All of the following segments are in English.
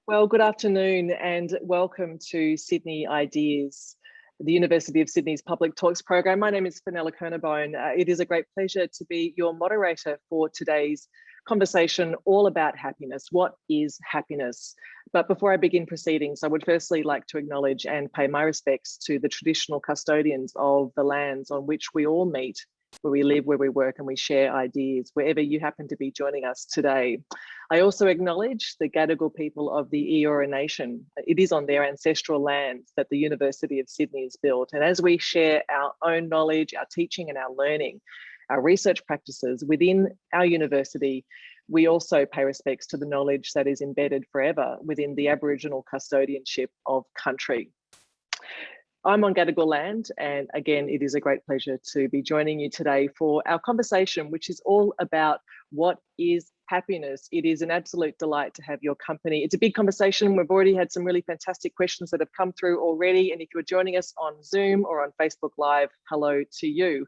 Well, good afternoon and welcome to Sydney Ideas, the University of Sydney's Public Talks program. My name is Fenella Kernebone. It is a great pleasure to be your moderator for today's conversation all about happiness. What is happiness? But before I begin proceedings, I would firstly like to acknowledge and pay my respects to the traditional custodians of the lands on which we all meet, where we live, where we work, and we share ideas, wherever you happen to be joining us today. I also acknowledge the Gadigal people of the Eora Nation. It is on their ancestral land that the University of Sydney is built. And as we share our own knowledge, our teaching and our learning, our research practices within our university, we also pay respects to the knowledge that is embedded forever within the Aboriginal custodianship of country. I'm on Gadigal land, and again, it is a great pleasure to be joining you today for our conversation, which is all about what is happiness. It is an absolute delight to have your company. It's a big conversation. We've already had some really fantastic questions that have come through already, and if you're joining us on Zoom or on Facebook Live, hello to you.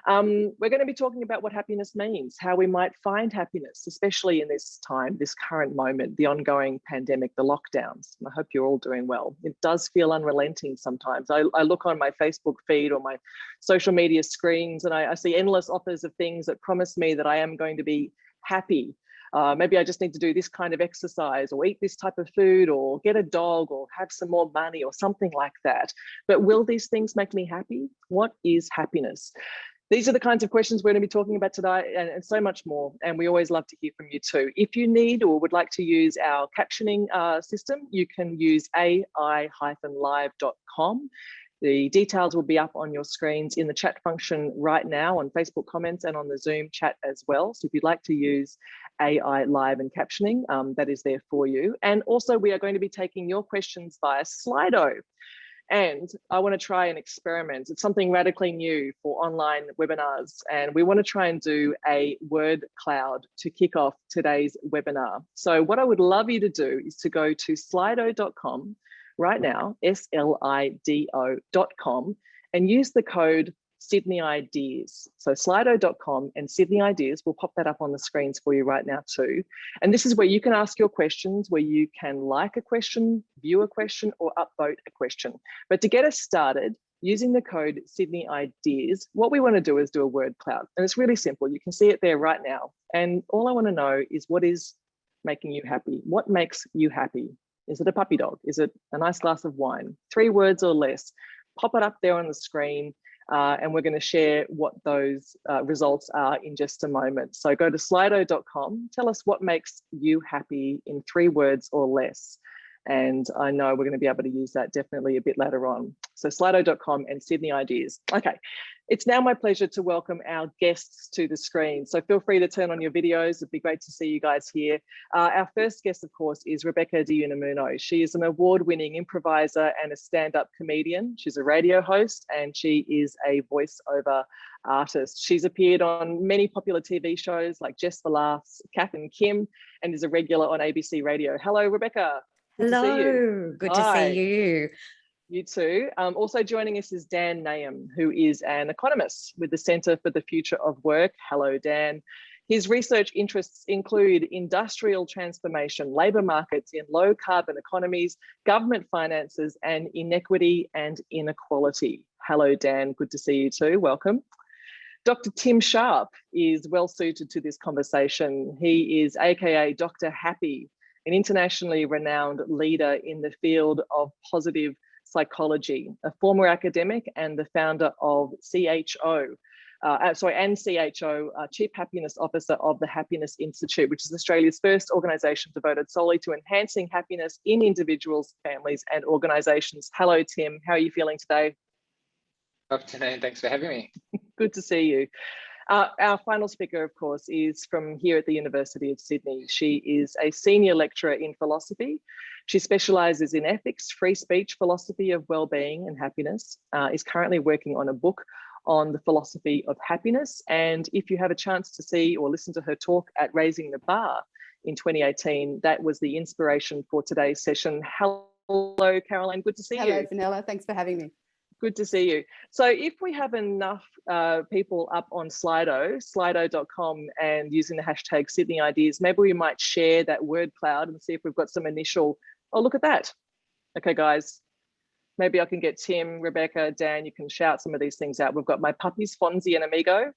We're going to be talking about what happiness means, how we might find happiness, especially in this time, this current moment, the ongoing pandemic, the lockdowns. I hope you're all doing well. It does feel unrelenting sometimes. I look on my Facebook feed or my social media screens and I see endless offers of things that promise me that I am going to be happy. Maybe I just need to do this kind of exercise or eat this type of food or get a dog or have some more money or something like that. But will these things make me happy? What is happiness? These are the kinds of questions we're going to be talking about today and so much more. And we always love to hear from you too. If you need or would like to use our captioning system, you can use ai-live.com. The details will be up on your screens in the chat function right now on Facebook comments and on the Zoom chat as well. So if you'd like to use AI Live and captioning, that is there for you. And also we are going to be taking your questions via Slido. And I want to try an experiment. It's something radically new for online webinars. And we want to try and do a word cloud to kick off today's webinar. So what I would love you to do is to go to slido.com right now, slido.com, and use the code Sydney Ideas. So slido.com and Sydney Ideas, we'll pop that up on the screens for you right now too. And this is where you can ask your questions, where you can like a question, view a question, or upvote a question. But to get us started, using the code Sydney Ideas, what we want to do is do a word cloud. And it's really simple. You can see it there right now. And all I want to know is what is making you happy? What makes you happy? Is it a puppy dog? Is it a nice glass of wine? 3 words or less. Pop it up there on the screen. And we're going to share what those results are in just a moment. So go to slido.com, tell us what makes you happy in 3 words or less. And I know we're going to be able to use that definitely a bit later on. So slido.com and Sydney Ideas. Okay, it's now my pleasure to welcome our guests to the screen. So feel free to turn on your videos. It'd be great to see you guys here. Our first guest, of course, is Rebecca De Unamuno. She is an award-winning improviser and a stand-up comedian. She's a radio host and she is a voiceover artist. She's appeared on many popular TV shows like Just for Laughs, Kath and Kim, and is a regular on ABC Radio. Hello, Rebecca. Good to see you. Good to see you. You too. Also joining us is Dan Nayem, who is an economist with the Centre for the Future of Work. Hello, Dan. His research interests include industrial transformation, labour markets in low carbon economies, government finances, and inequity and inequality. Hello, Dan. Good to see you too. Welcome. Dr. Tim Sharp is well suited to this conversation. He is AKA Dr. Happy, an internationally renowned leader in the field of positive psychology, a former academic and the founder of CHO, Chief Happiness Officer of the Happiness Institute, which is Australia's first organisation devoted solely to enhancing happiness in individuals, families and organisations. Hello, Tim. How are you feeling today? Good afternoon. Thanks for having me. Good to see you. Our final speaker, of course, is from here at the University of Sydney. She is a senior lecturer in philosophy. She specialises in ethics, free speech, philosophy of well-being and happiness, is currently working on a book on the philosophy of happiness. And if you have a chance to see or listen to her talk at Raising the Bar in 2018, that was the inspiration for today's session. Hello, Carolyn. Good to see you. Hello, Fenella. Thanks for having me. Good to see you. So if we have enough people up on slido.com and using the hashtag Sydney Ideas, maybe we might share that word cloud and see if we've got some initial Oh, look at that. Okay, guys, maybe I can get Tim, Rebecca, Dan, you can shout some of these things out. We've got my puppies, Fonzie and Amigo,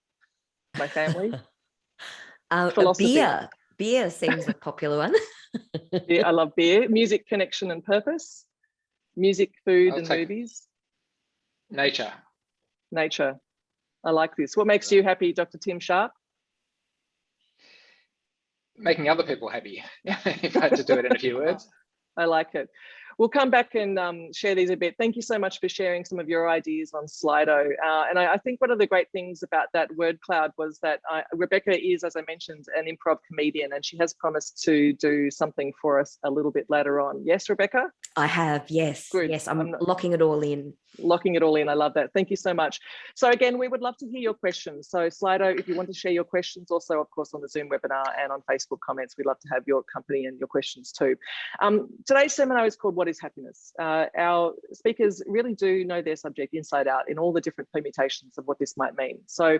my family. Philosophy. Beer seems a popular one. Yeah, I love beer. Music, connection and purpose. Music, food and movies. Nature. Nature. I like this. What makes you happy, Dr. Tim Sharp? Making other people happy, if I had to do it in a few words. I like it. We'll come back and share these a bit. Thank you so much for sharing some of your ideas on Slido. And I think one of the great things about that word cloud was that Rebecca is, as I mentioned, an improv comedian, and she has promised to do something for us a little bit later on. Yes, Rebecca? I have, yes. Good. Yes, I'm locking it all in. Locking it all in. I love that. Thank you so much. So again, we would love to hear your questions. So Slido, if you want to share your questions, also, of course, on the Zoom webinar and on Facebook comments, we'd love to have your company and your questions too. Today's seminar is called What is Happiness? Our speakers really do know their subject inside out in all the different permutations of what this might mean. So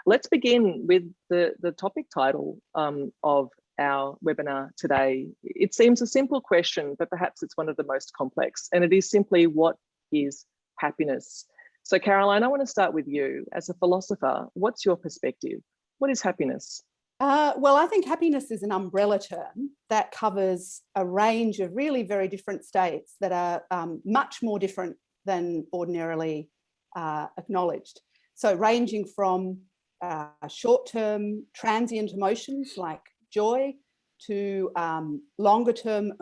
let's begin with the topic title of our webinar today. It seems a simple question, but perhaps it's one of the most complex, and it is simply, what is happiness? So Caroline, I want to start with you. As a philosopher, what's your perspective? What is happiness? Well, I think happiness is an umbrella term that covers a range of really very different states that are much more different than ordinarily acknowledged. So ranging from short-term transient emotions like joy to longer-term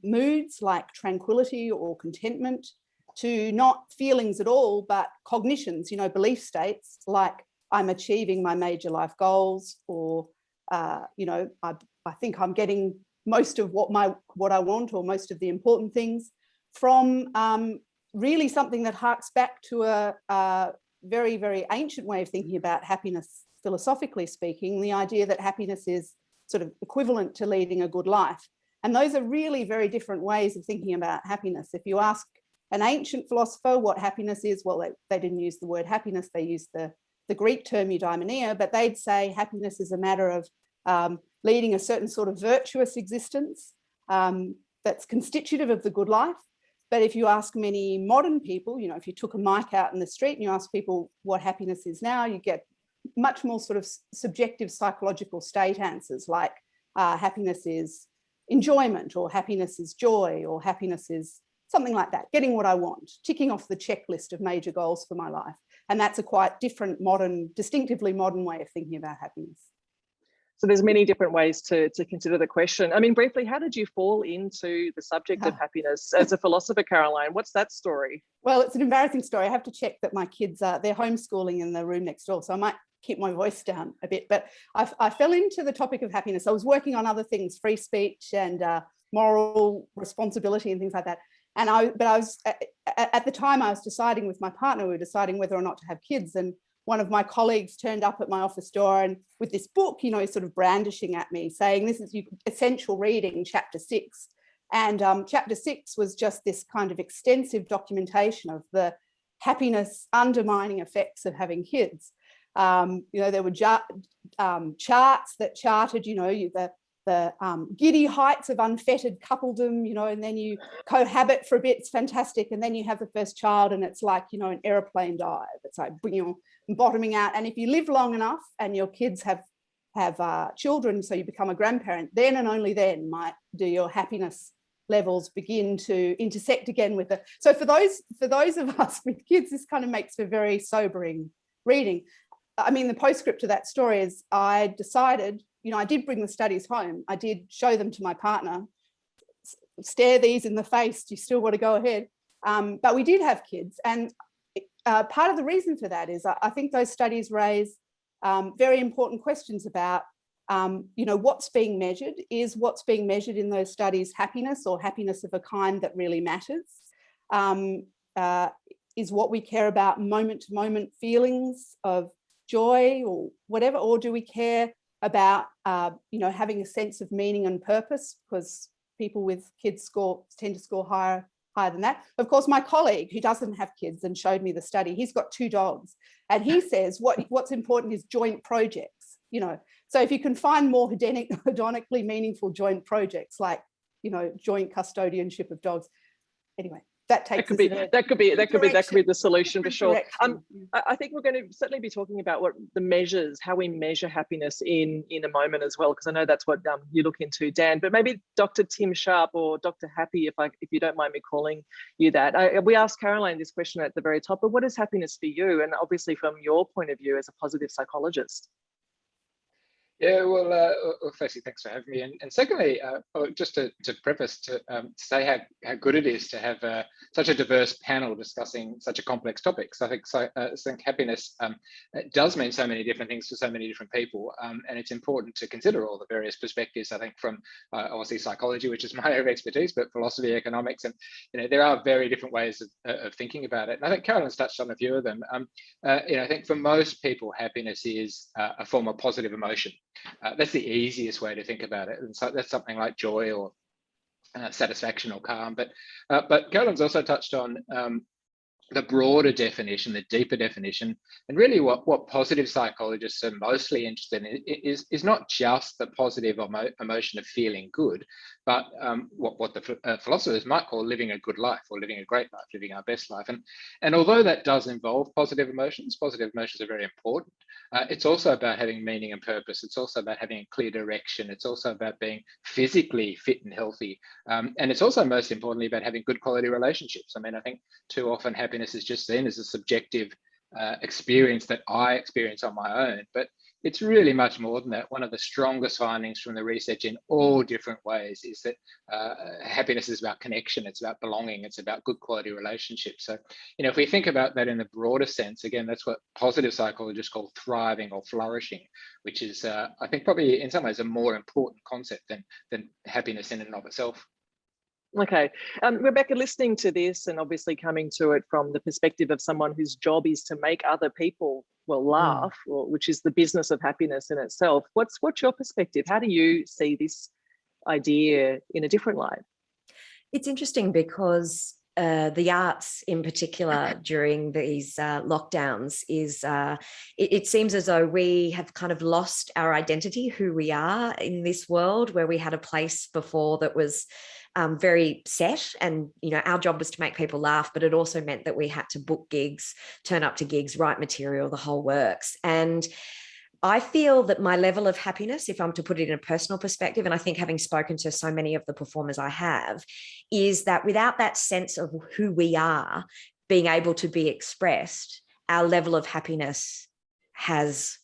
moods like tranquility or contentment, to not feelings at all, but cognitions, belief states like I'm achieving my major life goals, or I think I'm getting most of what I want, or most of the important things, from really something that harks back to a very, very ancient way of thinking about happiness, philosophically speaking, the idea that happiness is sort of equivalent to leading a good life. And those are really very different ways of thinking about happiness. If you ask an ancient philosopher what happiness is, well, they didn't use the word happiness, they used the Greek term eudaimonia, but they'd say happiness is a matter of leading a certain sort of virtuous existence that's constitutive of the good life. But if you ask many modern people, if you took a mic out in the street and you ask people what happiness is now, you get much more sort of subjective psychological state answers like happiness is enjoyment, or happiness is joy, or happiness is something like that, getting what I want, ticking off the checklist of major goals for my life. And that's a quite different modern, distinctively modern way of thinking about happiness. So there's many different ways to consider the question. I mean, briefly, how did you fall into the subject of happiness as a philosopher, Caroline? What's that story? Well, it's an embarrassing story. I have to check that my kids they're homeschooling in the room next door, so I might keep my voice down a bit. But I fell into the topic of happiness. I was working on other things, free speech and moral responsibility and things like that. And I was at the time I was deciding with my partner, we were deciding whether or not to have kids. And one of my colleagues turned up at my office door and with this book, sort of brandishing at me, saying, this is essential reading, chapter 6. And chapter 6 was just this kind of extensive documentation of the happiness undermining effects of having kids. There were charts that charted, the giddy heights of unfettered coupledom, and then you cohabit for a bit, it's fantastic. And then you have the first child and it's like, an airplane dive. It's like, bottoming out. And if you live long enough and your kids have children, so you become a grandparent, then and only then do your happiness levels begin to intersect again with it. So for those of us with kids, this kind of makes for very sobering reading. I mean, the postscript to that story is I decided, I did bring the studies home. I did show them to my partner, stare these in the face. Do you still want to go ahead? But we did have kids. And part of the reason for that is I think those studies raise very important questions about, what's being measured. Is what's being measured in those studies happiness, or happiness of a kind that really matters? Is what we care about moment-to-moment feelings of joy or whatever, or do we care about having a sense of meaning and purpose, because people with kids tend to score higher than that. Of course, my colleague who doesn't have kids and showed me the study, he's got 2 dogs, and he says what's important is joint projects. So if you can find more hedonically meaningful joint projects like joint custodianship of dogs. Anyway, that takes that could be the solution for sure. Direction. I think we're going to certainly be talking about what the measures, how we measure happiness in a moment as well, because I know that's what you look into, Dan. But maybe Dr. Tim Sharp or Dr. Happy, if you don't mind me calling you that. We asked Caroline this question at the very top, but what is happiness for you? And obviously from your point of view as a positive psychologist. Yeah, well, firstly, thanks for having me. And secondly, just to preface, to say how good it is to have such a diverse panel discussing such a complex topic. So I think happiness does mean so many different things for so many different people. And it's important to consider all the various perspectives, I think, from obviously psychology, which is my area of expertise, but philosophy, economics, and there are very different ways of thinking about it. And I think Carolyn's touched on a few of them. I think for most people, happiness is a form of positive emotion. That's the easiest way to think about it. And so that's something like joy or satisfaction or calm. But Carolyn's also touched on the broader definition, the deeper definition, and really what positive psychologists are mostly interested in is not just the positive emotion of feeling good, but what the philosophers might call living a good life or living a great life, living our best life. And although that does involve positive emotions are very important. It's also about having meaning and purpose. It's also about having a clear direction. It's also about being physically fit and healthy. And it's also most importantly about having good quality relationships. I mean, I think too often happiness is just seen as a subjective experience that I experience on my own, but it's really much more than that. One of the strongest findings from the research in all different ways is that happiness is about connection, it's about belonging, it's about good quality relationships. So, if we think about that in the broader sense, again, that's what positive psychologists call thriving or flourishing, which is, I think, probably in some ways a more important concept than happiness in and of itself. Okay, Rebecca, listening to this and obviously coming to it from the perspective of someone whose job is to make other people laugh, which is the business of happiness in itself. What's your perspective? How do you see this idea in a different light? It's interesting because the arts in particular during these lockdowns is it seems as though we have kind of lost our identity, who we are in this world, where we had a place before that was very set, and our job was to make people laugh, but it also meant that we had to book gigs, turn up to gigs, write material, the whole works. And I feel that my level of happiness, if I'm to put it in a personal perspective, and I think having spoken to so many of the performers I have, is that without that sense of who we are being able to be expressed, our level of happiness has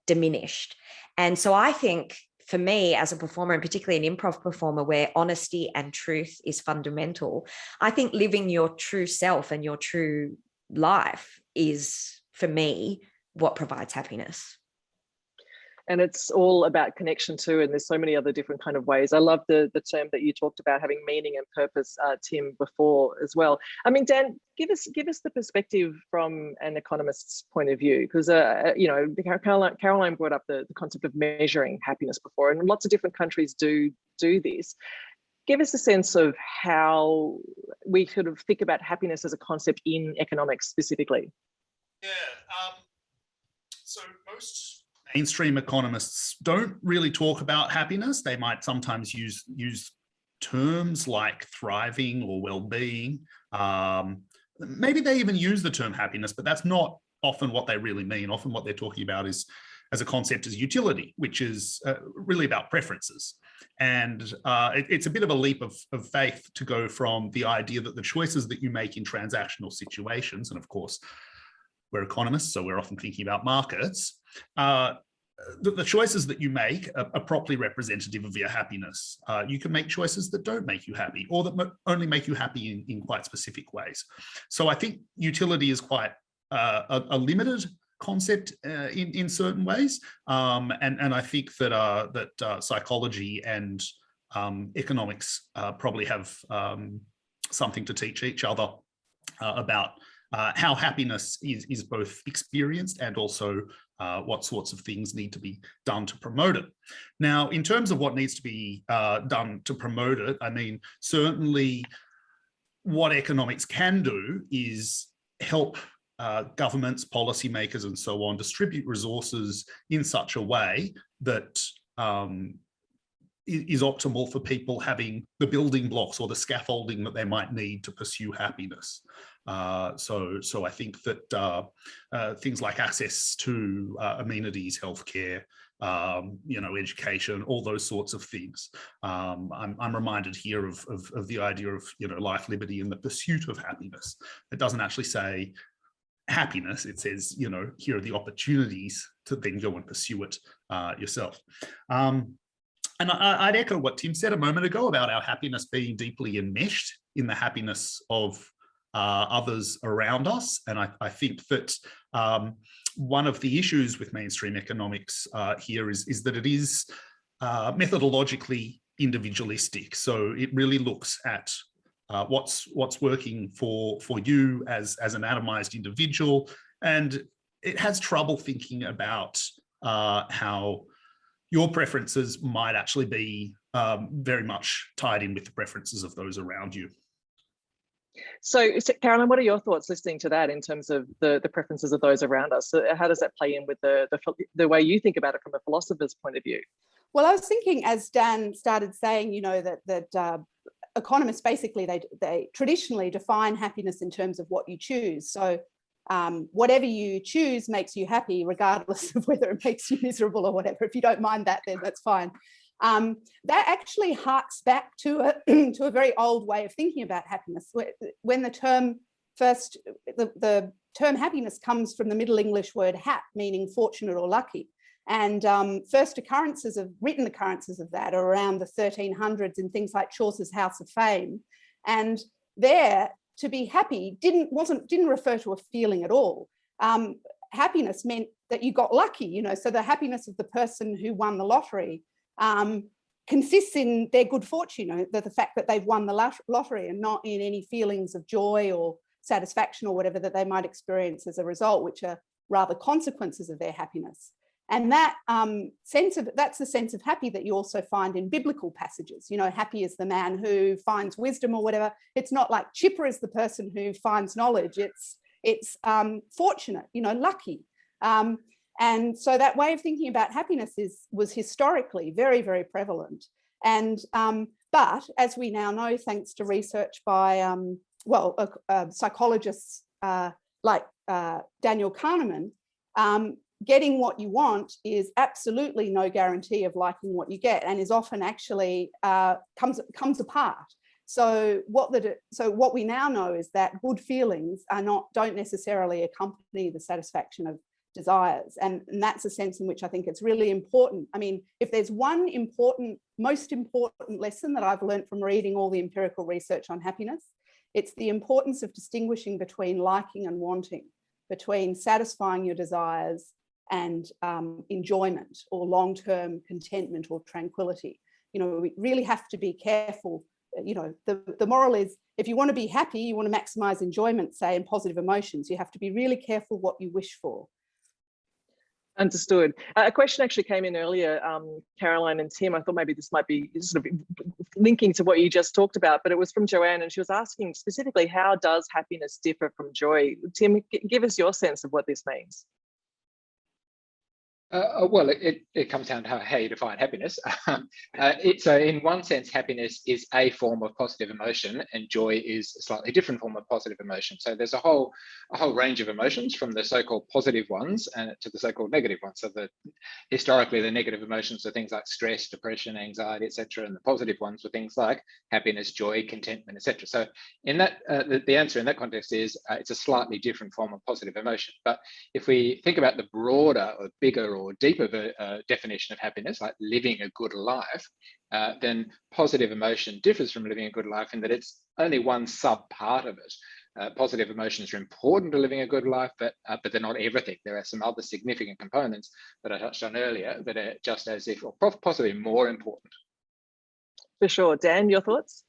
diminished. And so I think for me as a performer, and particularly an improv performer where honesty and truth is fundamental, I think living your true self and your true life is, for me, what provides happiness. And it's all about connection too, and there's so many other different kind of ways. I love the term that you talked about, having meaning and purpose, Tim, before as well. I mean, Dan, give us the perspective from an economist's point of view, because Caroline brought up the concept of measuring happiness before, and lots of different countries do this. Give us a sense of how we sort of think about happiness as a concept in economics specifically. Yeah, so most mainstream economists don't really talk about happiness. They might sometimes use terms like thriving or well-being. Maybe they even use the term happiness, but that's not often what they really mean. Often what they're talking about is, as a concept, is utility, which is really about preferences. And it's a bit of a leap of faith to go from the idea that the choices that you make in transactional situations, and of course, we're economists, so we're often thinking about markets, the choices that you make are properly representative of your happiness. You can make choices that don't make you happy, or that only make you happy in quite specific ways. So I think utility is quite a limited concept in certain ways, and I think that psychology and economics probably have something to teach each other about how happiness is both experienced and also what sorts of things need to be done to promote it. Now, in terms of what needs to be done to promote it, I mean, certainly what economics can do is help governments, policymakers, and so on distribute resources in such a way that is optimal for people having the building blocks or the scaffolding that they might need to pursue happiness. So I think that things like access to amenities, healthcare, education, all those sorts of things. I'm reminded here of the idea of life, liberty, and the pursuit of happiness. It doesn't actually say happiness. It says here are the opportunities to then go and pursue it yourself. And I'd echo what Tim said a moment ago about our happiness being deeply enmeshed in the happiness of others around us. And I think that one of the issues with mainstream economics here is that it is methodologically individualistic. So it really looks at what's working for you as an atomized individual, and it has trouble thinking about how your preferences might actually be very much tied in with the preferences of those around you. So Carolyn, what are your thoughts listening to that in terms of the preferences of those around us? So how does that play in with the way you think about it from a philosopher's point of view? Well, I was thinking, as Dan started saying, that economists basically, they traditionally define happiness in terms of what you choose. So whatever you choose makes you happy, regardless of whether it makes you miserable or whatever. If you don't mind that, then that's fine. That actually harks back to a very old way of thinking about happiness. When the term the term happiness comes from the Middle English word hap, meaning fortunate or lucky. And first written occurrences of that are around the 1300s in things like Chaucer's House of Fame. And there, to be happy didn't refer to a feeling at all. Happiness meant that you got lucky, so the happiness of the person who won the lottery consists in their good fortune, the fact that they've won the lottery, and not in any feelings of joy or satisfaction or whatever that they might experience as a result, which are rather consequences of their happiness. And that's the sense of happy that you also find in biblical passages. Happy is the man who finds wisdom or whatever. It's not like chipper is the person who finds knowledge. It's fortunate, lucky. And so that way of thinking about happiness was historically very, very prevalent. And but as we now know, thanks to research by psychologists like Daniel Kahneman, getting what you want is absolutely no guarantee of liking what you get, and is often actually comes apart. So what we now know is that good feelings don't necessarily accompany the satisfaction of desires, and that's a sense in which I think it's really important. I mean, if there's one most important lesson that I've learned from reading all the empirical research on happiness, it's the importance of distinguishing between liking and wanting, between satisfying your desires and enjoyment or long-term contentment or tranquility. We really have to be careful. The moral is, if you want to be happy, you want to maximize enjoyment, say, and positive emotions, you have to be really careful what you wish for. Understood. A question actually came in earlier, Caroline and Tim. I thought maybe this might be sort of linking to what you just talked about, but it was from Joanne, and she was asking specifically, how does happiness differ from joy? Tim, give us your sense of what this means. Well, it comes down to how you define happiness. So in one sense, happiness is a form of positive emotion, and joy is a slightly different form of positive emotion. So there's a whole range of emotions, from the so-called positive ones to the so-called negative ones. So historically, the negative emotions are things like stress, depression, anxiety, etc., and the positive ones were things like happiness, joy, contentment, etc. So in that, the answer in that context is it's a slightly different form of positive emotion. But if we think about the broader or bigger or deeper definition of happiness, like living a good life, then positive emotion differs from living a good life in that it's only one sub part of it. Positive emotions are important to living a good life, but they're not everything. There are some other significant components that I touched on earlier that are just as if, or possibly more important. For sure. Dan, your thoughts?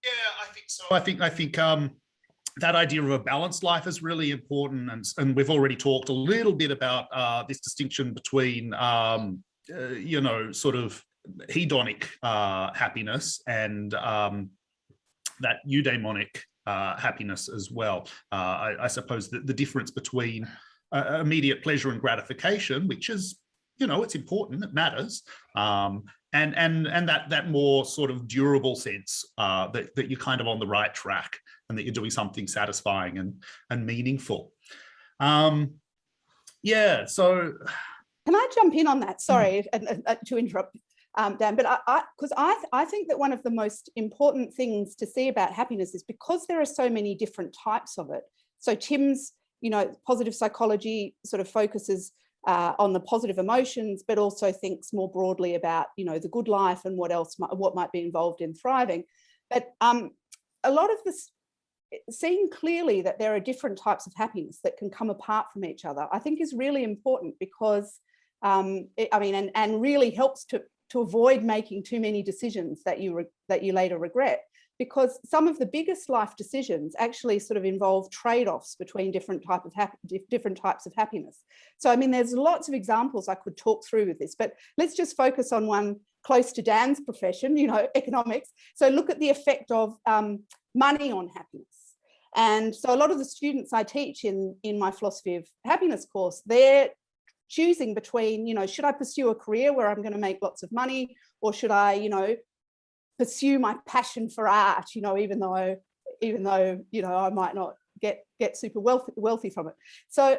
Yeah, I think so. I think that idea of a balanced life is really important, and we've already talked a little bit about this distinction between sort of hedonic happiness and that eudaimonic happiness as well. I suppose that the difference between immediate pleasure and gratification, which is, it's important, it matters, and that more sort of durable sense that you're kind of on the right track and that you're doing something satisfying and meaningful. Yeah, so can I jump in on that? Sorry to interrupt, Dan, but because I think that one of the most important things to see about happiness is because there are so many different types of it. So Tim's, positive psychology sort of focuses on the positive emotions, but also thinks more broadly about, the good life and what might be involved in thriving. But a lot of this, seeing clearly that there are different types of happiness that can come apart from each other, I think is really important because, and really helps to avoid making too many decisions that you later regret. Because some of the biggest life decisions actually sort of involve trade-offs between different types of happiness. So, there's lots of examples I could talk through with this, but let's just focus on one close to Dan's profession, economics. So look at the effect of money on happiness. And so a lot of the students I teach in my philosophy of happiness course, they're choosing between, should I pursue a career where I'm going to make lots of money, or should I, pursue my passion for art, even though I might not get super wealthy from it. So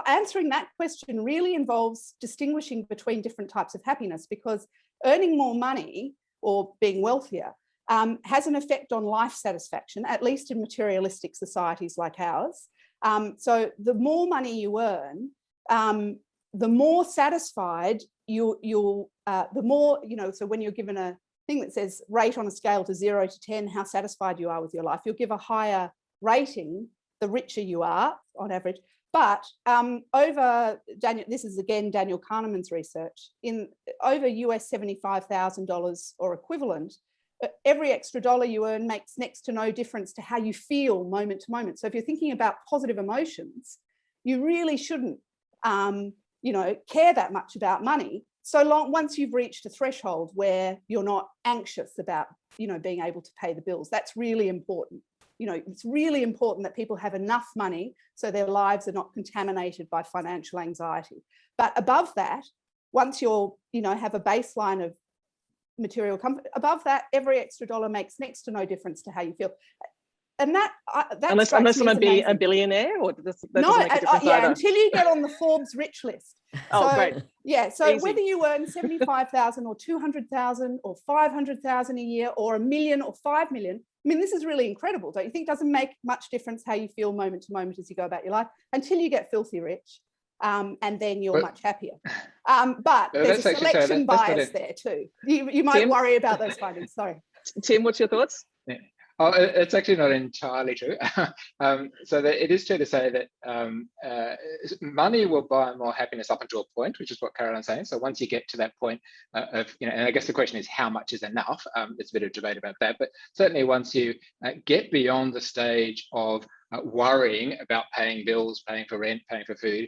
answering that question really involves distinguishing between different types of happiness, because earning more money or being wealthier has an effect on life satisfaction, at least in materialistic societies like ours. So the more money you earn, the more satisfied the more, so when you're given a thing that says rate on a scale to 0 to 10, how satisfied you are with your life, you'll give a higher rating the richer you are on average. But this is again Daniel Kahneman's research, in over US $75,000 or equivalent, every extra dollar you earn makes next to no difference to how you feel moment to moment. So if you're thinking about positive emotions, you really shouldn't care that much about money, so long once you've reached a threshold where you're not anxious about being able to pay the bills. That's really important. It's really important that people have enough money so their lives are not contaminated by financial anxiety. But above that, once you're have a baseline of material comfort, above that, every extra dollar makes next to no difference to how you feel. And that unless someone be a billionaire, or that doesn't make a difference either. Until you get on the Forbes rich list. Oh, great. Yeah, so easy. Whether you earn 75,000 or 200,000 or 500,000 a year or 1 million or 5 million, this is really incredible, don't you think? It doesn't make much difference how you feel moment to moment as you go about your life until you get filthy rich, and then you're much happier. But there's a selection bias there too. You might Tim? worry about those findings. Sorry. Tim, what's your thoughts? Yeah. Oh, it's actually not entirely true. So that it is true to say that money will buy more happiness up until a point, which is what Carolyn's saying. So once you get to that point of, and I guess the question is how much is enough? There's a bit of debate about that, but certainly once you get beyond the stage of worrying about paying bills, paying for rent, paying for food,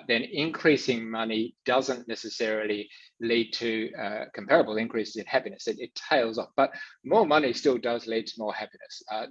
then increasing money doesn't necessarily lead to comparable increases in happiness. It tails off, but more money still does lead to more happiness.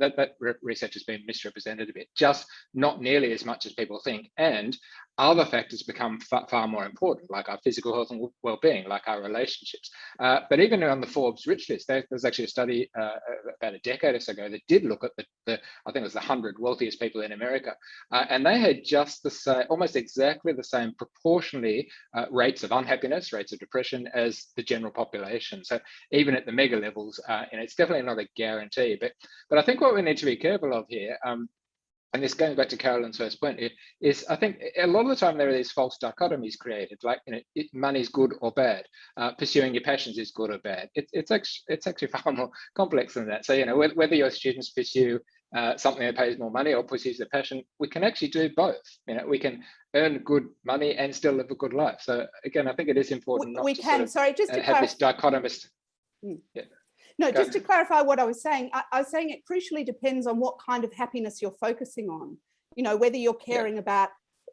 That research has been misrepresented a bit, just not nearly as much as people think. And other factors become far more important, like our physical health and well-being, like our relationships. But even on the Forbes rich list, there's actually a study about a decade or so ago that did look at I think it was the 100 wealthiest people in America, and they had just the same, almost exactly the same proportionally rates of unhappiness, rates of depression as the general population. So even at the mega levels, and it's definitely not a guarantee. But I think what we need to be careful of here, and this going back to Carolyn's first point, is I think a lot of the time there are these false dichotomies created, like money's good or bad, pursuing your passions is good or bad. It's actually far more complex than that. So whether your students pursue something that pays more money or pursues their passion, we can actually do both. We can earn good money and still live a good life. So again, I think it is important not to have this dichotomist. Yeah. No, just to clarify what I was saying, I was saying it crucially depends on what kind of happiness you're focusing on, whether you're caring about,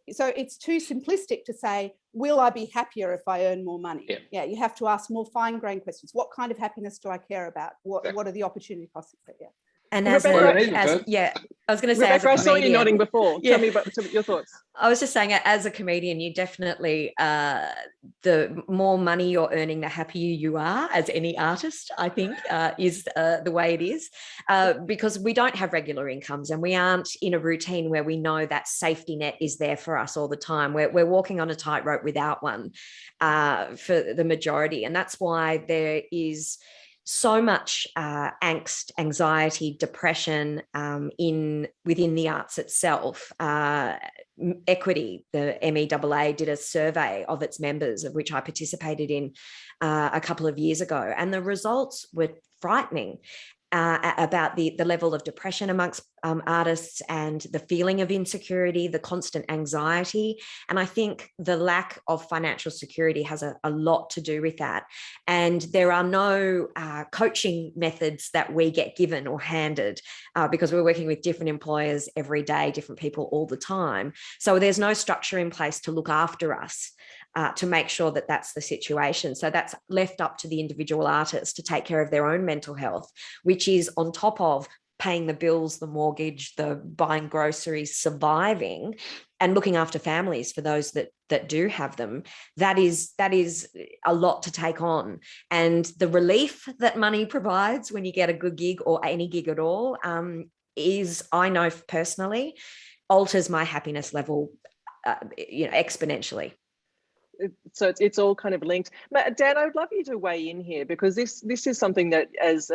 so it's too simplistic to say, will I be happier if I earn more money? Yeah, you have to ask more fine-grained questions. What kind of happiness do I care about? What are the opportunity costs? Yeah. And as Rebecca, yeah, I was going to say, Rebecca, I saw you nodding before. Yeah. Tell me about your thoughts. I was just saying, as a comedian, you definitely, the more money you're earning, the happier you are, as any artist, I think, is the way it is, because we don't have regular incomes and we aren't in a routine where we know that safety net is there for us all the time. We're walking on a tightrope without one for the majority. And that's why there is so much angst, anxiety, depression within the arts itself. Equity, the MEAA, did a survey of its members, of which I participated in a couple of years ago, and the results were frightening. About the level of depression amongst artists and the feeling of insecurity, the constant anxiety. And I think the lack of financial security has a lot to do with that. And there are no coaching methods that we get given or handed because we're working with different employers every day, different people all the time. So there's no structure in place to look after us. To make sure that that's the situation. So that's left up to the individual artist to take care of their own mental health, which is on top of paying the bills, the mortgage, the buying groceries, surviving, and looking after families for those that do have them. That is a lot to take on. And the relief that money provides when you get a good gig or any gig at all is, I know personally, alters my happiness level exponentially. So it's all kind of linked. Dan, I would love you to weigh in here, because this is something that, as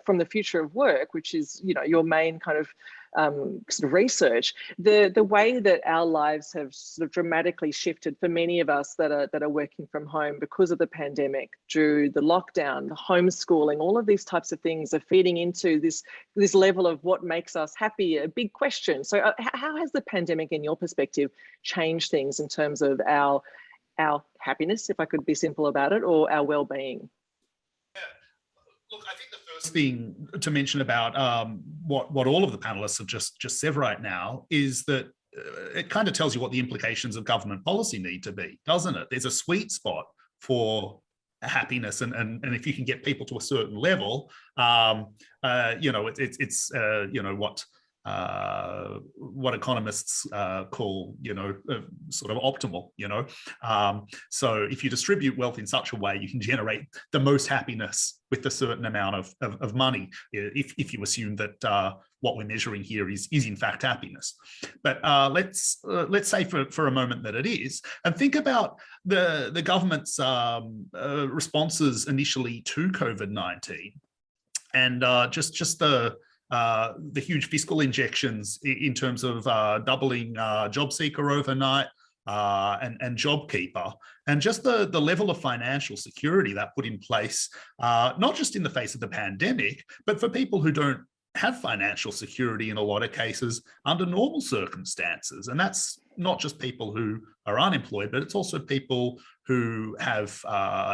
from the future of work, which is your main kind of sort of research, the way that our lives have sort of dramatically shifted for many of us that are working from home because of the pandemic, through the lockdown, the homeschooling, all of these types of things are feeding into this level of what makes us happy, a big question. So how has the pandemic, in your perspective, changed things in terms of our happiness, if I could be simple about it, or our well-being? Yeah. Look, I think the first thing to mention about what all of the panelists have just said right now is that it kind of tells you what the implications of government policy need to be, doesn't it? There's a sweet spot for happiness, and if you can get people to a certain level, it's what economists call, sort of optimal, So if you distribute wealth in such a way, you can generate the most happiness with a certain amount of money, if you assume that what we're measuring here is in fact happiness. But let's say for a moment that it is, and think about the government's responses initially to COVID-19, and just the huge fiscal injections in terms of doubling JobSeeker overnight and JobKeeper, and just the level of financial security that put in place, not just in the face of the pandemic, but for people who don't have financial security in a lot of cases under normal circumstances. And that's not just people who are unemployed, but it's also people who have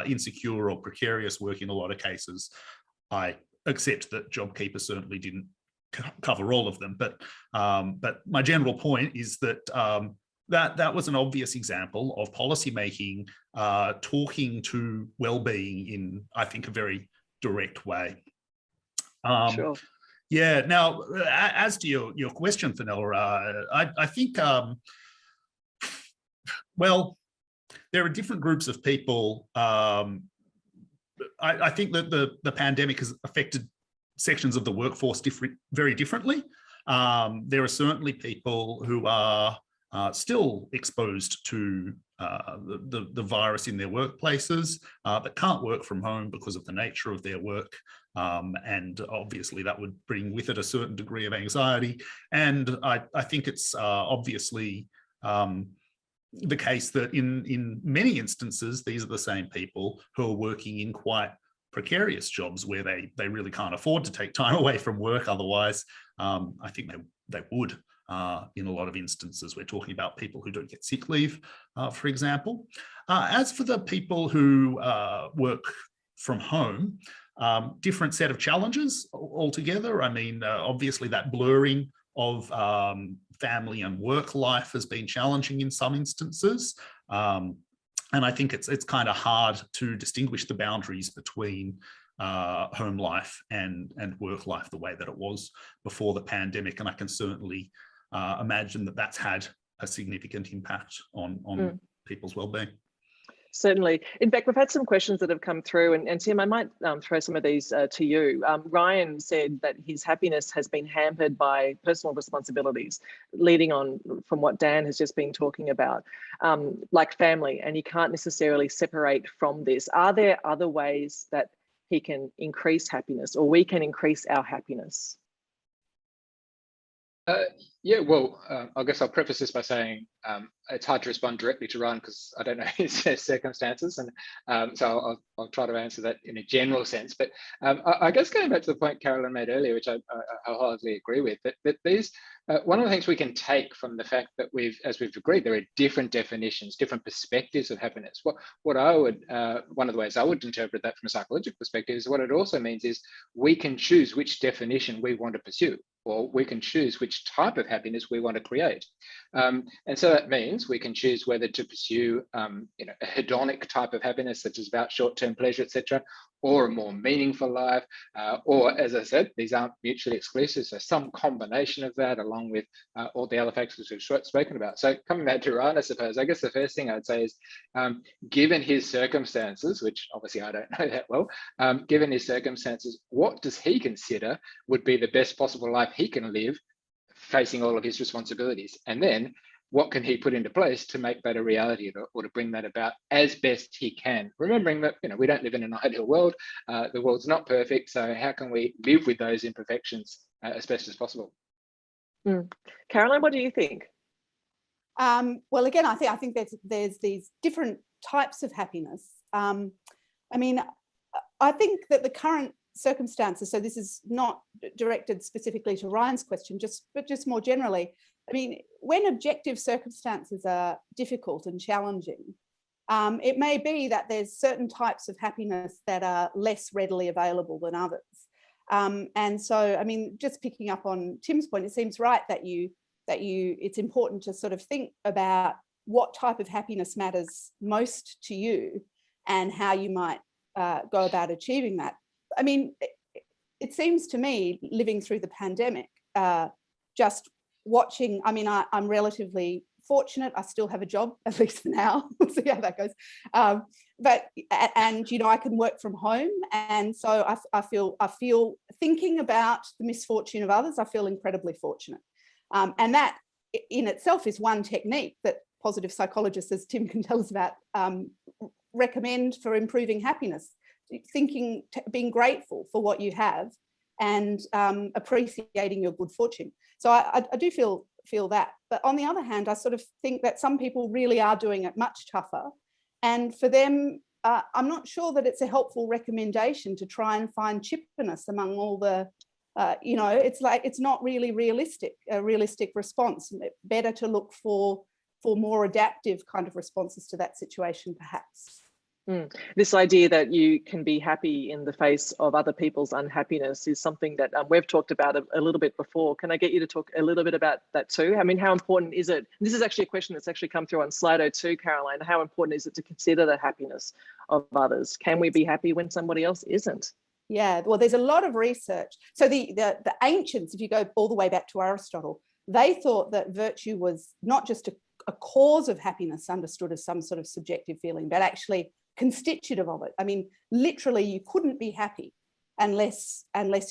insecure or precarious work in a lot of cases. I accept that JobKeeper certainly didn't cover all of them, but my general point is that that was an obvious example of policymaking talking to well-being in, I think, a very direct way. Sure. Yeah. Now, as to your question, Fenella, I think, well, there are different groups of people. I think that the pandemic has affected sections of the workforce very differently. There are certainly people who are still exposed to the virus in their workplaces, but can't work from home because of the nature of their work. And obviously that would bring with it a certain degree of anxiety. And I think it's obviously the case that in many instances, these are the same people who are working in quite precarious jobs where they really can't afford to take time away from work. Otherwise, I think they would. In a lot of instances, we're talking about people who don't get sick leave, for example. As for the people who work from home, different set of challenges altogether. I mean, obviously that blurring of family and work life has been challenging in some instances. And I think it's kind of hard to distinguish the boundaries between home life and work life the way that it was before the pandemic. And I can certainly imagine that that's had a significant impact on people's well-being. Certainly. In fact, we've had some questions that have come through, and Tim, I might throw some of these to you. Ryan said that his happiness has been hampered by personal responsibilities, leading on from what Dan has just been talking about, like family, and he can't necessarily separate from this. Are there other ways that he can increase happiness, or we can increase our happiness? Yeah, well, I guess I'll preface this by saying it's hard to respond directly to Ryan because I don't know his circumstances, and so I'll try to answer that in a general sense. But I guess going back to the point Carolyn made earlier, which I wholeheartedly agree with, that these one of the things we can take from the fact that as we've agreed, there are different definitions, different perspectives of happiness. What I would one of the ways I would interpret that from a psychological perspective is what it also means is we can choose which definition we want to pursue, or we can choose which type of happiness we want to create. And so that means we can choose whether to pursue a hedonic type of happiness, such as about short-term pleasure, etc., or a more meaningful life, or, as I said, these aren't mutually exclusive, so some combination of that along with all the other factors we've spoken about. So coming back to Ryan, I suppose, I guess the first thing I'd say is, given his circumstances, which obviously I don't know that well, given his circumstances, what does he consider would be the best possible life he can live facing all of his responsibilities? And then what can he put into place to make that a reality, or to bring that about as best he can? Remembering that we don't live in an ideal world, the world's not perfect, so how can we live with those imperfections as best as possible? Carolyn, what do you think? Well, again, I think there's these different types of happiness. I mean, I think that the current circumstances, so this is not directed specifically to Ryan's question, but just more generally, I mean, when objective circumstances are difficult and challenging, it may be that there's certain types of happiness that are less readily available than others. And so, I mean, just picking up on Tim's point, it seems right that it's important to sort of think about what type of happiness matters most to you and how you might go about achieving that. I mean, it seems to me, living through the pandemic, just watching, I mean, I'm relatively fortunate. I still have a job, at least for now. We'll see how that goes. But I can work from home. And so I feel thinking about the misfortune of others, I feel incredibly fortunate. And that in itself is one technique that positive psychologists, as Tim can tell us about, recommend for improving happiness. Thinking, being grateful for what you have and appreciating your good fortune. So I do feel that. But on the other hand, I sort of think that some people really are doing it much tougher. And for them, I'm not sure that it's a helpful recommendation to try and find chippiness among all the, it's like, it's not really a realistic response. Better to look for more adaptive kind of responses to that situation, perhaps. This idea that you can be happy in the face of other people's unhappiness is something that we've talked about a little bit before. Can I get you to talk a little bit about that too? I mean, how important is it? This is actually a question that's actually come through on Slido too, Caroline. How important is it to consider the happiness of others? Can we be happy when somebody else isn't? Yeah, well, there's a lot of research. So the ancients, if you go all the way back to Aristotle, they thought that virtue was not just a cause of happiness understood as some sort of subjective feeling, but actually constitutive of it. I mean, literally, you couldn't be happy unless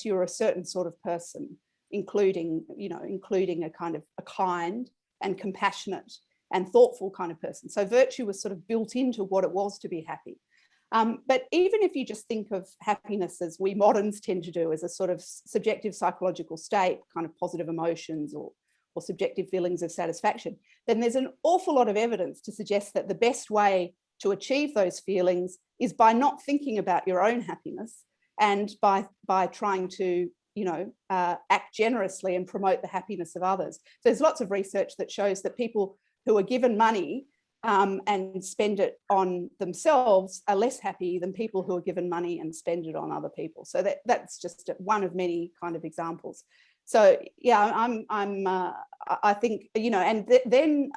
you're a certain sort of person, including a kind of a kind and compassionate and thoughtful kind of person. So virtue was sort of built into what it was to be happy. But even if you just think of happiness as we moderns tend to do, as a sort of subjective psychological state, kind of positive emotions or subjective feelings of satisfaction, then there's an awful lot of evidence to suggest that the best way to achieve those feelings is by not thinking about your own happiness and by trying to act generously and promote the happiness of others. So there's lots of research that shows that people who are given money and spend it on themselves are less happy than people who are given money and spend it on other people. So that's just one of many kind of examples. So yeah, I think, and then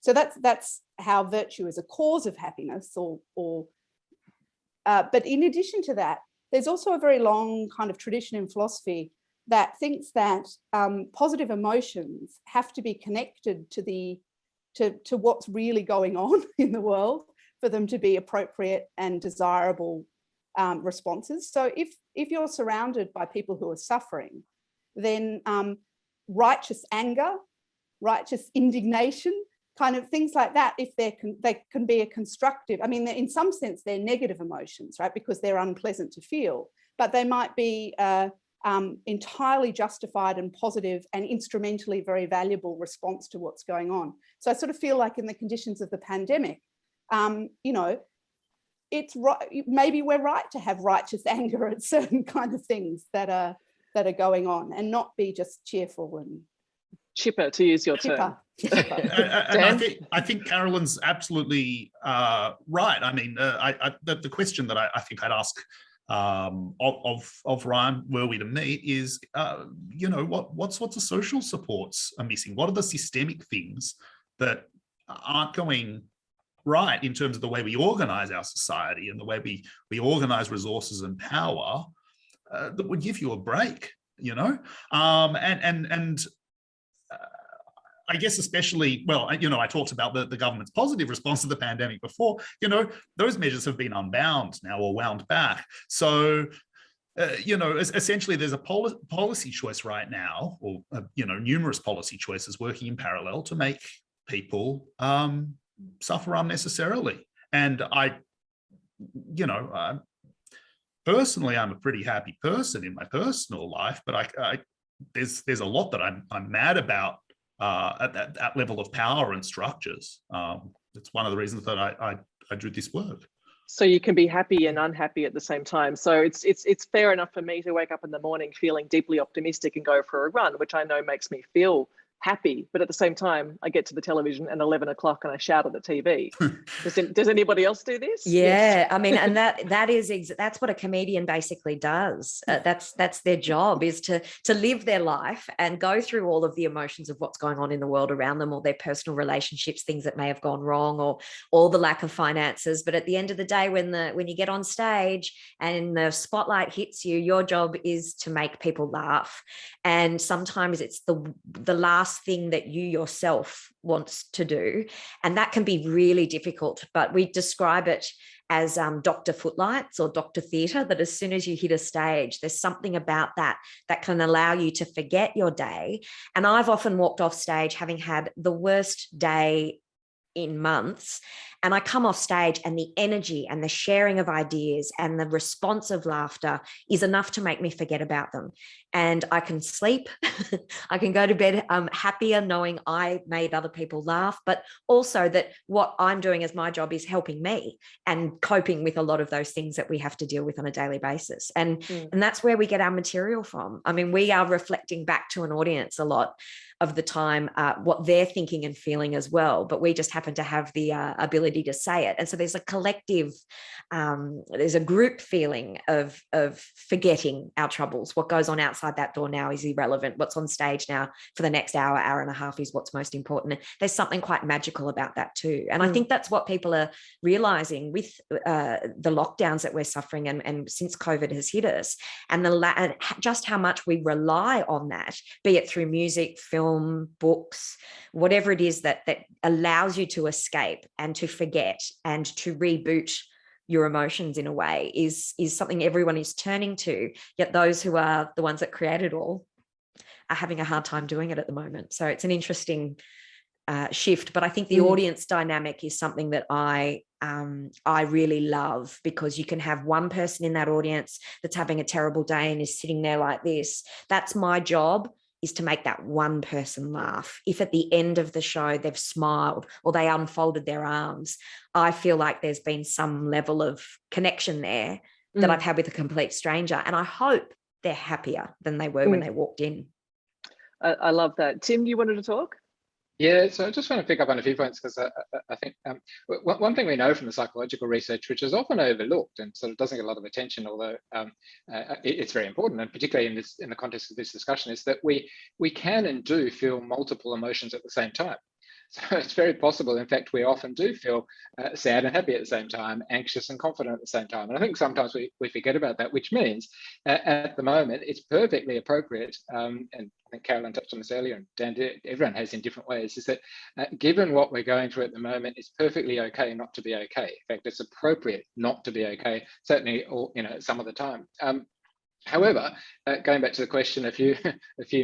so that's how virtue is a cause of happiness, but in addition to that, there's also a very long kind of tradition in philosophy that thinks that positive emotions have to be connected to what's really going on in the world for them to be appropriate and desirable responses. So if you're surrounded by people who are suffering, then righteous anger, righteous indignation, kind of things like that, if they can be a constructive, I mean, in some sense, they're negative emotions, right? Because they're unpleasant to feel, but they might be entirely justified and positive and instrumentally very valuable response to what's going on. So I sort of feel like in the conditions of the pandemic, you know, it's right, maybe we're right to have righteous anger at certain kind of things that are going on and not be just cheerful and chipper, to use your term. And I think Carolyn's absolutely right. I mean, the question that I think I'd ask of Ryan, were we to meet, is you know, what sorts of social supports are missing? What are the systemic things that aren't going right in terms of the way we organize our society and the way we organize resources and power that would give you a break, you know? I guess especially, well, you know, I talked about the government's positive response to the pandemic before, you know, those measures have been unbound now or wound back. So, you know, essentially there's a policy choice right now, or, you know, numerous policy choices working in parallel to make people suffer unnecessarily. And personally, I'm a pretty happy person in my personal life, but there's a lot that I'm mad about at that level of power and structures. It's one of the reasons that I do this work. So you can be happy and unhappy at the same time. So it's fair enough for me to wake up in the morning feeling deeply optimistic and go for a run, which I know makes me feel happy, but at the same time I get to the television at 11 o'clock and I shout at the TV. Does anybody else do this? Yeah, yes. I mean, and that's what a comedian basically does. That's their job, is to live their life and go through all of the emotions of what's going on in the world around them, or their personal relationships, things that may have gone wrong, or all the lack of finances. But at the end of the day, when you get on stage and the spotlight hits you, your job is to make people laugh. And sometimes it's the last thing that you yourself wants to do, and that can be really difficult. But we describe it as Dr. Footlights or Dr. Theatre, that as soon as you hit a stage, there's something about that can allow you to forget your day. And I've often walked off stage having had the worst day in months, and I come off stage and the energy and the sharing of ideas and the response of laughter is enough to make me forget about them. And I can sleep, I can go to bed happier knowing I made other people laugh, but also that what I'm doing as my job is helping me and coping with a lot of those things that we have to deal with on a daily basis. And that's where we get our material from. I mean, we are reflecting back to an audience a lot of the time what they're thinking and feeling as well, but we just happen to have the ability to say it. And so there's a collective, there's a group feeling of forgetting our troubles. What goes on outside that door now is irrelevant. What's on stage now for the next hour and a half is what's most important. There's something quite magical about that too. And I think that's what people are realizing with the lockdowns that we're suffering, and since COVID has hit us, and just how much we rely on that, be it through music, film, books, whatever it is that allows you to escape and to forget and to reboot your emotions in a way, is something everyone is turning to, yet those who are the ones that create it all are having a hard time doing it at the moment. So it's an interesting shift, but I think the audience dynamic is something that I really love, because you can have one person in that audience that's having a terrible day and is sitting there like this. That's my job, is to make that one person laugh. If at the end of the show they've smiled or they unfolded their arms, I feel like there's been some level of connection there that I've had with a complete stranger. And I hope they're happier than they were when they walked in. I love that. Tim, you wanted to talk? Yeah, so I just want to pick up on a few points, because I think one thing we know from the psychological research, which is often overlooked and sort of doesn't get a lot of attention, although it's very important, and particularly in the context of this discussion, is that we can and do feel multiple emotions at the same time. So it's very possible, in fact, we often do feel sad and happy at the same time, anxious and confident at the same time. And I think sometimes we forget about that, which means at the moment, it's perfectly appropriate, and I think Carolyn touched on this earlier, and Dan did, everyone has in different ways, is that given what we're going through at the moment, it's perfectly okay not to be okay. In fact, it's appropriate not to be okay, certainly, or, some of the time. However, going back to the question a few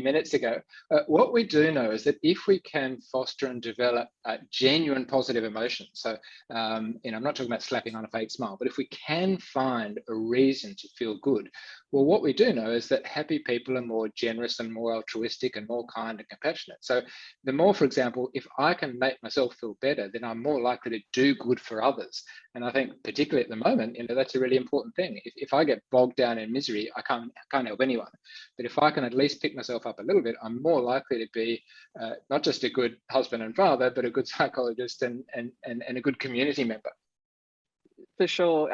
minutes ago, what we do know is that if we can foster and develop genuine positive emotions, so I'm not talking about slapping on a fake smile, but if we can find a reason to feel good, well, what we do know is that happy people are more generous and more altruistic and more kind and compassionate. So the more, for example, if I can make myself feel better, then I'm more likely to do good for others. And I think particularly at the moment, that's a really important thing. If I get bogged down in misery, I can't help anyone. But if I can at least pick myself up a little bit, I'm more likely to be not just a good husband and father, but a good psychologist and a good community member. For sure.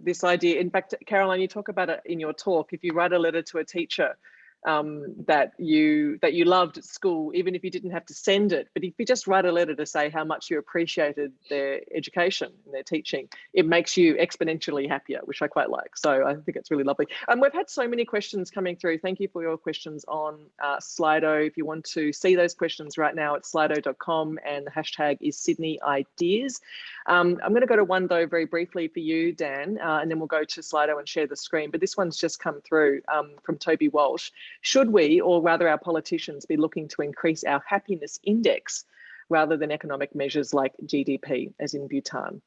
This idea, in fact, Caroline, you talk about it in your talk. If you write a letter to a teacher that you loved at school, even if you didn't have to send it, but if you just write a letter to say how much you appreciated their education and their teaching, it makes you exponentially happier, which I quite like. So I think it's really lovely. We've had so many questions coming through. Thank you for your questions on Slido. If you want to see those questions right now, it's slido.com, and the hashtag is Sydney Ideas. I'm going to go to one though very briefly for you, Dan, and then we'll go to Slido and share the screen. But this one's just come through from Toby Walsh. Should we, or rather our politicians, be looking to increase our happiness index rather than economic measures like GDP, as in Bhutan?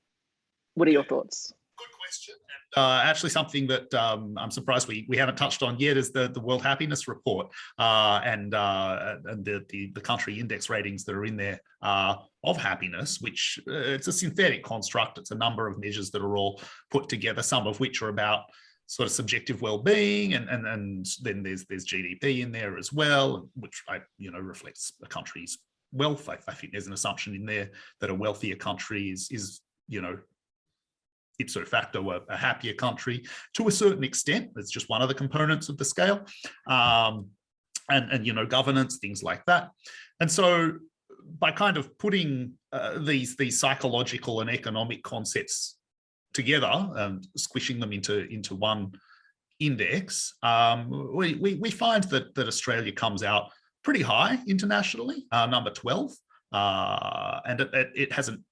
What are your thoughts? Good question. And actually something that I'm surprised we haven't touched on yet is the World Happiness Report and the country index ratings that are in there of happiness, which it's a synthetic construct. It's a number of measures that are all put together, some of which are about sort of subjective well-being, and then there's GDP in there as well, which reflects a country's wealth. I think there's an assumption in there that a wealthier country is ipso facto a happier country to a certain extent. It's just one of the components of the scale, and governance, things like that. And so by kind of putting these psychological and economic concepts together and squishing them into one index, we find that Australia comes out pretty high internationally, number 12, and it hasn't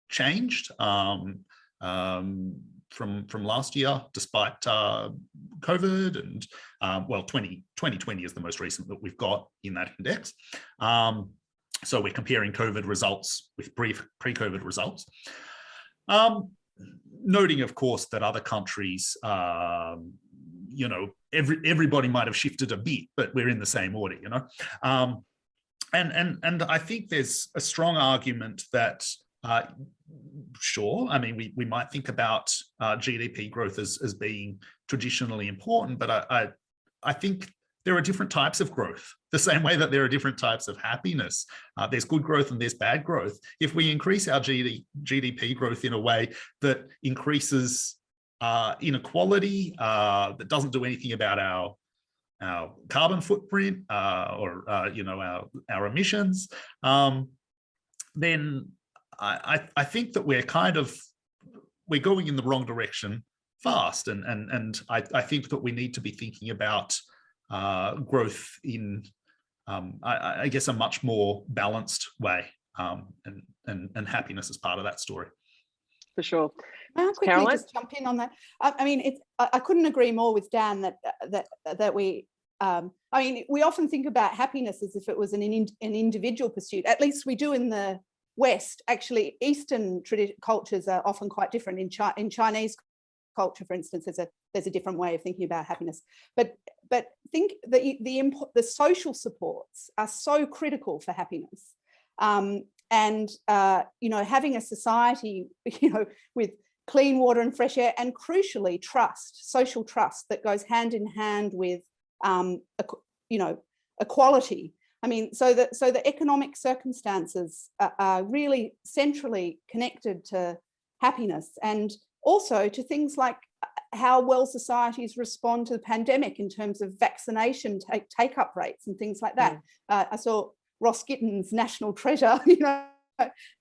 changed from last year, despite COVID, and 2020 is the most recent that we've got in that index. So we're comparing COVID results with pre-COVID results. Noting, of course, that other countries, everybody might have shifted a bit, but we're in the same order, and I think there's a strong argument that, sure, I mean, we might think about GDP growth as being traditionally important, but I think there are different types of growth, the same way that there are different types of happiness. There's good growth and there's bad growth. If we increase our GDP growth in a way that increases inequality, that doesn't do anything about our carbon footprint or our emissions, then I think that we're going in the wrong direction fast, and I think that we need to be thinking about growth in, I guess, a much more balanced way, and happiness is part of that story. For sure. May I quickly Caroline? just jump in on that? I mean, I couldn't agree more with Dan that we. We often think about happiness as if it was an individual pursuit. At least we do in the West. Actually, Eastern cultures are often quite different. In Chinese culture, for instance, there's a different way of thinking about happiness. But think that the social supports are so critical for happiness. Having a society, with clean water and fresh air, and crucially trust, social trust that goes hand in hand with equality. I mean, so the economic circumstances are really centrally connected to happiness, and also to things like how well societies respond to the pandemic in terms of vaccination take-up rates and things like that. I saw Ross Gitten's National Treasure,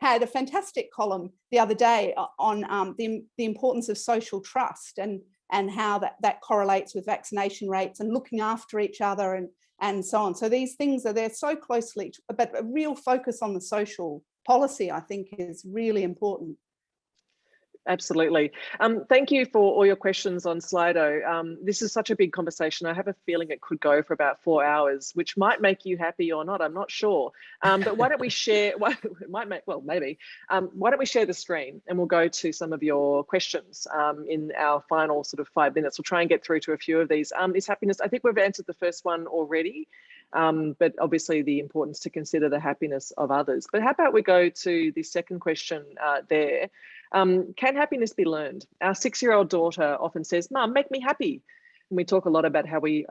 had a fantastic column the other day on the importance of social trust and how that correlates with vaccination rates and looking after each other and so on. So these things they're so closely, but a real focus on the social policy, I think, is really important. Absolutely. Thank you for all your questions on Slido. This is such a big conversation. I have a feeling it could go for about 4 hours, which might make you happy or not. I'm not sure. But why don't we share, it might make, well, maybe. Why don't we share the screen and we'll go to some of your questions in our final sort of 5 minutes. We'll try and get through to a few of these. Is happiness, I think we've answered the first one already. But obviously the importance to consider the happiness of others. But how about we go to the second question there. Can happiness be learned? Our 6-year-old daughter often says, "Mum, make me happy." And we talk a lot about how we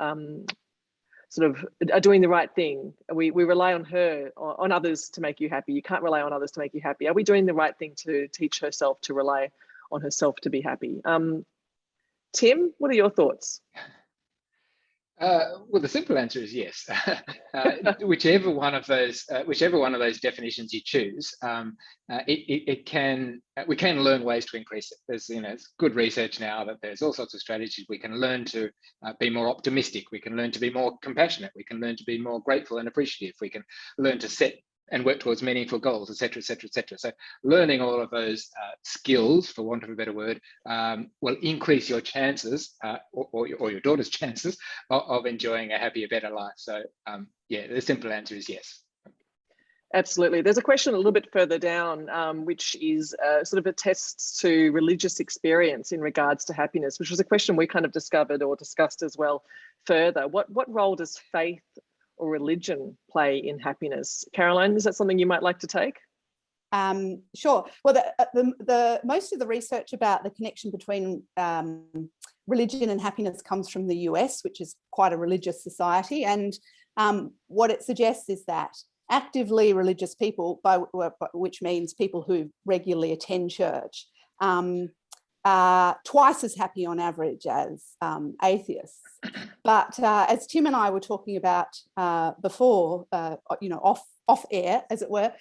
sort of are doing the right thing. We rely on her, on others to make you happy. You can't rely on others to make you happy. Are we doing the right thing to teach herself to rely on herself to be happy? Tim, what are your thoughts? Well, the simple answer is yes. Whichever one of those definitions you choose, we can learn ways to increase it. There's good research now that there's all sorts of strategies. We can learn to be more optimistic. We can learn to be more compassionate. We can learn to be more grateful and appreciative. We can learn to set and work towards meaningful goals, et cetera, et cetera, et cetera. So learning all of those skills, for want of a better word, will increase your chances or your daughter's chances of enjoying a happier, better life. So yeah, the simple answer is yes. Absolutely. There's a question a little bit further down, which is sort of attests to religious experience in regards to happiness, which was a question we kind of discovered or discussed as well further. What role does faith or religion play in happiness? Caroline, is that something you might like to take? Sure. Well, the most of the research about the connection between religion and happiness comes from the US, which is quite a religious society. And what it suggests is that actively religious people, which means people who regularly attend church, are twice as happy on average as atheists. But as Tim and I were talking about before, off air, as it were,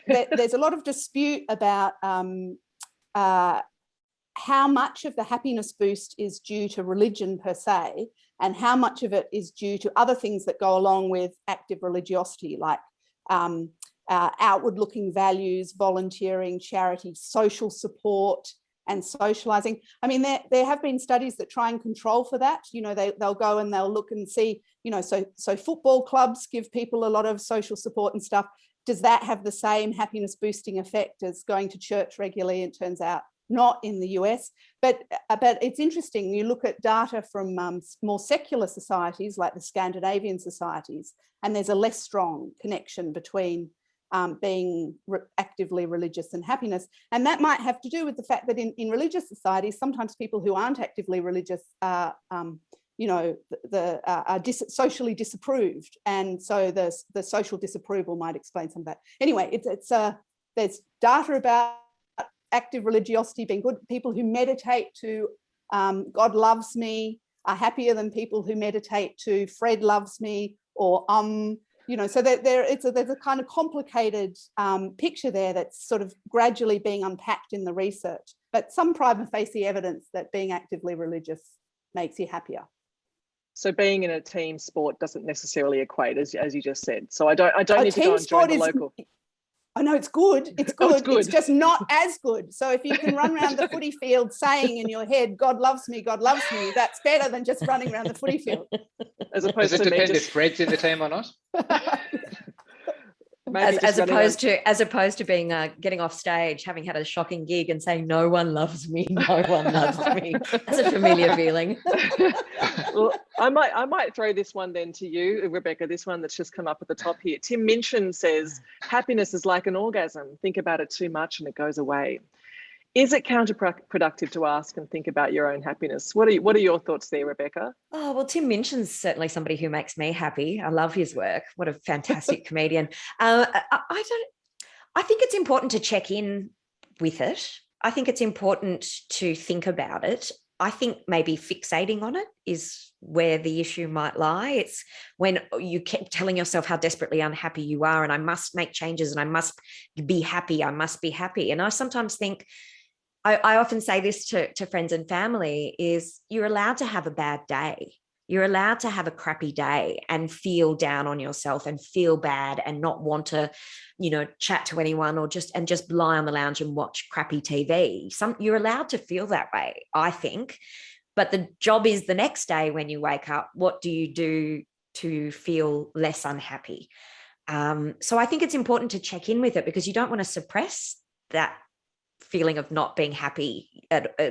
there's a lot of dispute about how much of the happiness boost is due to religion per se, and how much of it is due to other things that go along with active religiosity, like outward-looking values, volunteering, charity, social support, and socializing. I mean, there have been studies that try and control for that. They'll go and they'll look and see, so football clubs give people a lot of social support and stuff. Does that have the same happiness boosting effect as going to church regularly? It turns out not in the US. But it's interesting, you look at data from more secular societies like the Scandinavian societies, and there's a less strong connection between being actively religious and happiness. And that might have to do with the fact that in religious societies, sometimes people who aren't actively religious are, socially disapproved. And so the social disapproval might explain some of that. Anyway, there's data about active religiosity being good. People who meditate to God loves me are happier than people who meditate to Fred loves me or so there's a kind of complicated picture there that's sort of gradually being unpacked in the research, but some prima facie evidence that being actively religious makes you happier. So being in a team sport doesn't necessarily equate, as you just said. So I don't need to go and join the local. I know it's good. It's good. It's just not as good. So if you can run around the footy field saying in your head, God loves me, that's better than just running around the footy field. As opposed Does it depend if Fred's in the team or not? As opposed to being getting off stage, having had a shocking gig and saying, no one loves me, no one loves me. That's a familiar feeling. Well, I might throw this one then to you, Rebecca, this one that's just come up at the top here. Tim Minchin says, happiness is like an orgasm. Think about it too much and it goes away. Is it counterproductive to ask and think about your own happiness? What are your thoughts there, Rebecca? Oh, well, Tim Minchin's certainly somebody who makes me happy. I love his work. What a fantastic comedian. I think it's important to check in with it. I think it's important to think about it. I think maybe fixating on it is where the issue might lie. It's when you keep telling yourself how desperately unhappy you are, and I must make changes, and I must be happy. I must be happy. And I sometimes think, I often say this to friends and family, is you're allowed to have a bad day. You're allowed to have a crappy day and feel down on yourself and feel bad and not want to, chat to anyone or just lie on the lounge and watch crappy TV. You're allowed to feel that way, I think. But the job is the next day when you wake up, what do you do to feel less unhappy? So I think it's important to check in with it, because you don't want to suppress that feeling of not being happy,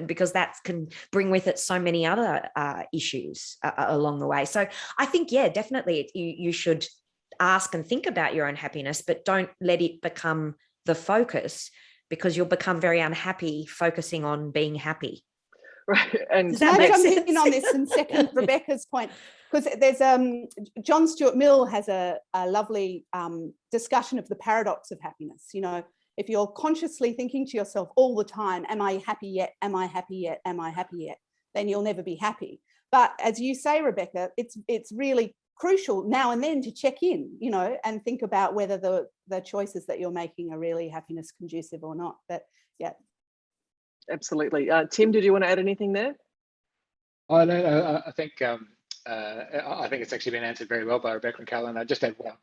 because that can bring with it so many other issues along the way. So I think, yeah, definitely you should ask and think about your own happiness, but don't let it become the focus, because you'll become very unhappy focusing on being happy. Right. And does that make sense? In on this and second Rebecca's point, because there's John Stuart Mill has a lovely discussion of the paradox of happiness. If you're consciously thinking to yourself all the time, am I happy yet? Am I happy yet? Am I happy yet? Then you'll never be happy. But as you say, Rebecca, it's really crucial now and then to check in, and think about whether the choices that you're making are really happiness conducive or not. But yeah. Absolutely. Tim, did you want to add anything there? Oh, no, I think it's actually been answered very well by Rebecca and Carolyn. I just have one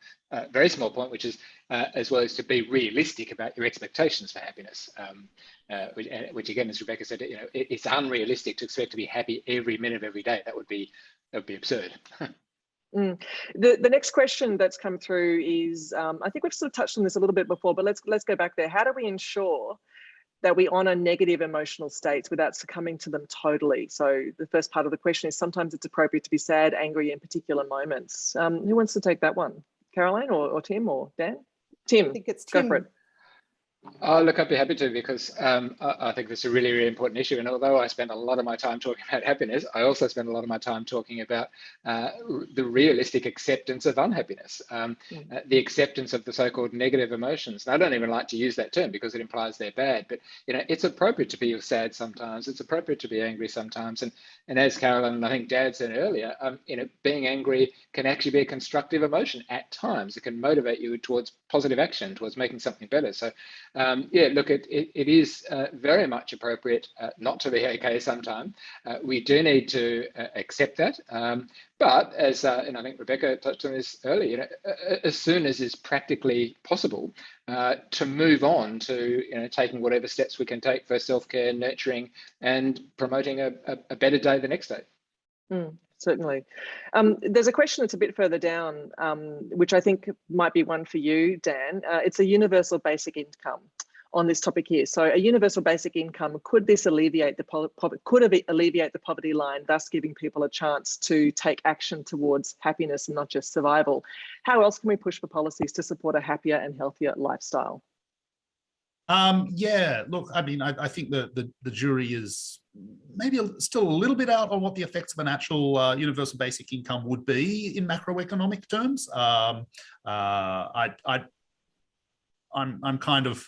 very small point, which is as well as to be realistic about your expectations for happiness, which again, as Rebecca said, it's unrealistic to expect to be happy every minute of every day. That would be absurd. The next question that's come through is, I think we've sort of touched on this a little bit before, but let's go back there. How do we ensure that we honor negative emotional states without succumbing to them totally? So the first part of the question is, sometimes it's appropriate to be sad, angry in particular moments. Who wants to take that one? Caroline or Tim or Dan? Tim, I think it's Tim. Go for it. Oh, look, I'd be happy to, because I think this is a really, really important issue. And although I spend a lot of my time talking about happiness, I also spend a lot of my time talking about the realistic acceptance of unhappiness, the acceptance of the so-called negative emotions. And I don't even like to use that term because it implies they're bad, but it's appropriate to be sad sometimes. It's appropriate to be angry sometimes. And as Carolyn and I think Dad said earlier, being angry can actually be a constructive emotion at times. It can motivate you towards positive action, towards making something better. So yeah, look, it is very much appropriate not to be okay sometimes. We do need to accept that. But as, and I think Rebecca touched on this earlier, as soon as is practically possible, to move on to taking whatever steps we can take for self-care, nurturing, and promoting a better day the next day. Certainly. There's a question that's a bit further down, which I think might be one for you, Dan. It's a universal basic income on this topic here. So a universal basic income, could this alleviate the poverty line, thus giving people a chance to take action towards happiness and not just survival? How else can we push for policies to support a happier and healthier lifestyle? Yeah, look, I mean, I think the jury is maybe still a little bit out on what the effects of an actual universal basic income would be in macroeconomic terms. I'm kind of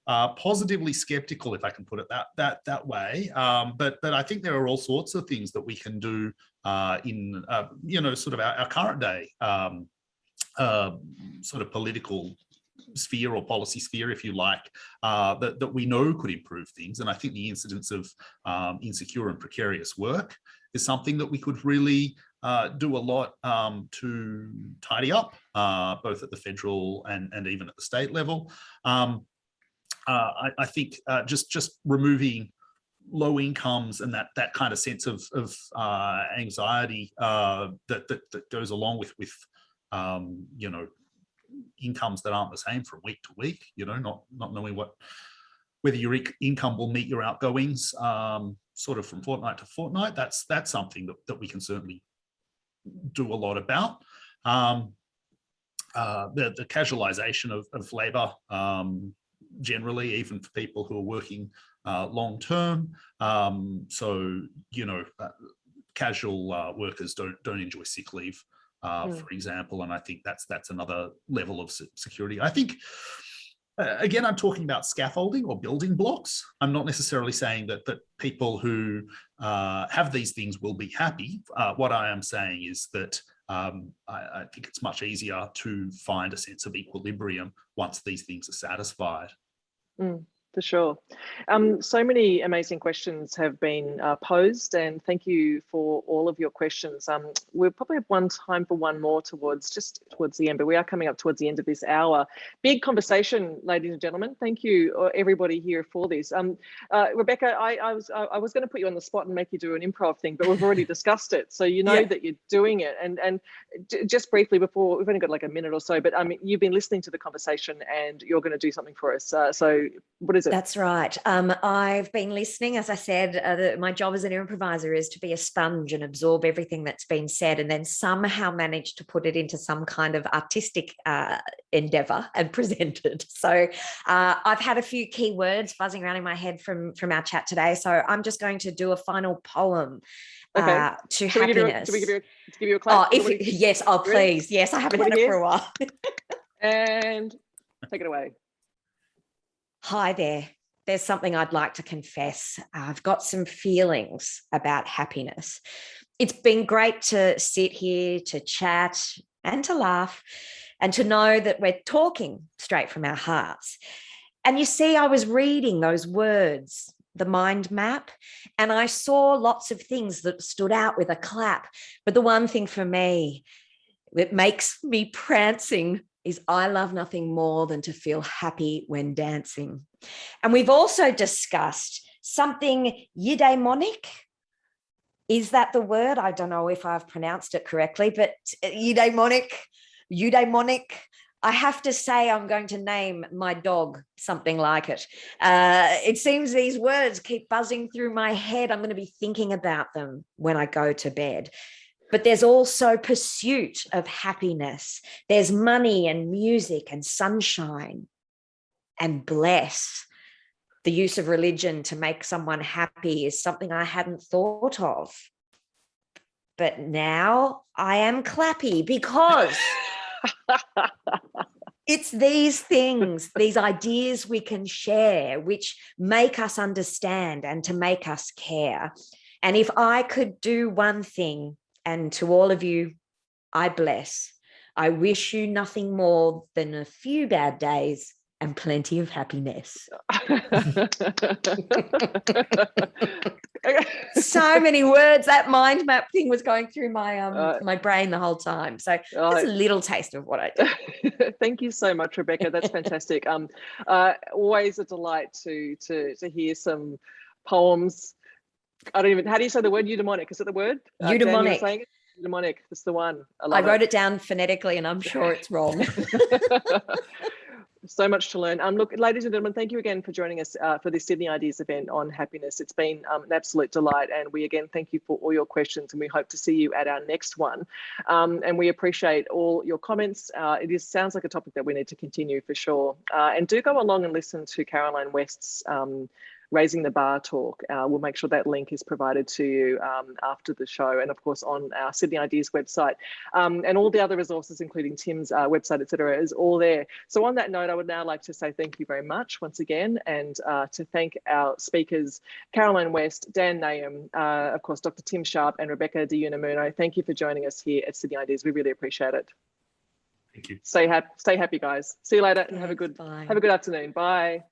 positively skeptical, if I can put it that way. But I think there are all sorts of things that we can do in sort of our current day sort of political sphere or policy sphere, if you like, that we know could improve things. And I think the incidence of insecure and precarious work is something that we could really do a lot to tidy up, both at the federal and even at the state level. I think just removing low incomes and that kind of sense of anxiety that goes along with incomes that aren't the same from week to week, not knowing whether your income will meet your outgoings sort of from fortnight to fortnight. That's something that we can certainly do a lot about. The casualisation of labour generally, even for people who are working long term. So casual workers don't enjoy sick leave, for example, and I think that's another level of security. I think Again, I'm talking about scaffolding or building blocks. I'm not necessarily saying that people who have these things will be happy. What I am saying is that I think it's much easier to find a sense of equilibrium once these things are satisfied. For sure. So many amazing questions have been posed, and thank you for all of your questions. We'll probably have time for one more towards the end, but we are coming up towards the end of this hour. Big conversation, ladies and gentlemen. Thank you, everybody here, for this. Rebecca, I was going to put you on the spot and make you do an improv thing, but we've already discussed it, so you know that you're doing it. And just briefly, before, we've only got like a minute or so, but you've been listening to the conversation, and you're going to do something for us. So what is it? That's right. I've been listening. As I said, my job as an improviser is to be a sponge and absorb everything that's been said, and then somehow manage to put it into some kind of artistic endeavor and present it. So I've had a few key words buzzing around in my head from our chat today. So I'm just going to do a final poem to happiness. Give you a clap? Yes, please. Yes, I haven't had it for a while. And take it away. Hi there. There's something I'd like to confess. I've got some feelings about happiness. It's been great to sit here, to chat and to laugh, and to know that we're talking straight from our hearts. And you see, I was reading those words, the mind map, and I saw lots of things that stood out with a clap. But the one thing for me that makes me prancing is I love nothing more than to feel happy when dancing. And we've also discussed something eudaimonic. Is that the word? I don't know if I've pronounced it correctly, but eudaimonic. I have to say I'm going to name my dog something like it. It seems these words keep buzzing through my head. I'm going to be thinking about them when I go to bed. But there's also pursuit of happiness. There's money and music and sunshine and bless. The use of religion to make someone happy is something I hadn't thought of. But now I am clappy because it's these things, these ideas we can share, which make us understand and to make us care. And if I could do one thing, and to all of you, I bless. I wish you nothing more than a few bad days and plenty of happiness. So many words. That mind map thing was going through my my brain the whole time. So that's a little taste of what I do. Thank you so much, Rebecca. That's fantastic. Always a delight to hear some poems. I don't even, how do you say the word eudaimonic? Is it the word? Eudaimonic. Eudaimonic, that's the one. I wrote it down phonetically and I'm sure it's wrong. So much to learn. Look, ladies and gentlemen, thank you again for joining us for this Sydney Ideas event on happiness. It's been an absolute delight, and we again thank you for all your questions, and we hope to see you at our next one. And we appreciate all your comments. It sounds like a topic that we need to continue for sure. And do go along and listen to Caroline West's Raising the Bar talk. We'll make sure that link is provided to you after the show, and of course on our Sydney Ideas website, and all the other resources, including Tim's website, etc., is all there. So on that note, I would now like to say thank you very much once again, and to thank our speakers, Caroline West, Dan Nayem, of course, Dr. Tim Sharp and Rebecca De Unamuno. Thank you for joining us here at Sydney Ideas. We really appreciate it. Thank you. Stay happy, guys. See you later, and have a good afternoon. Bye.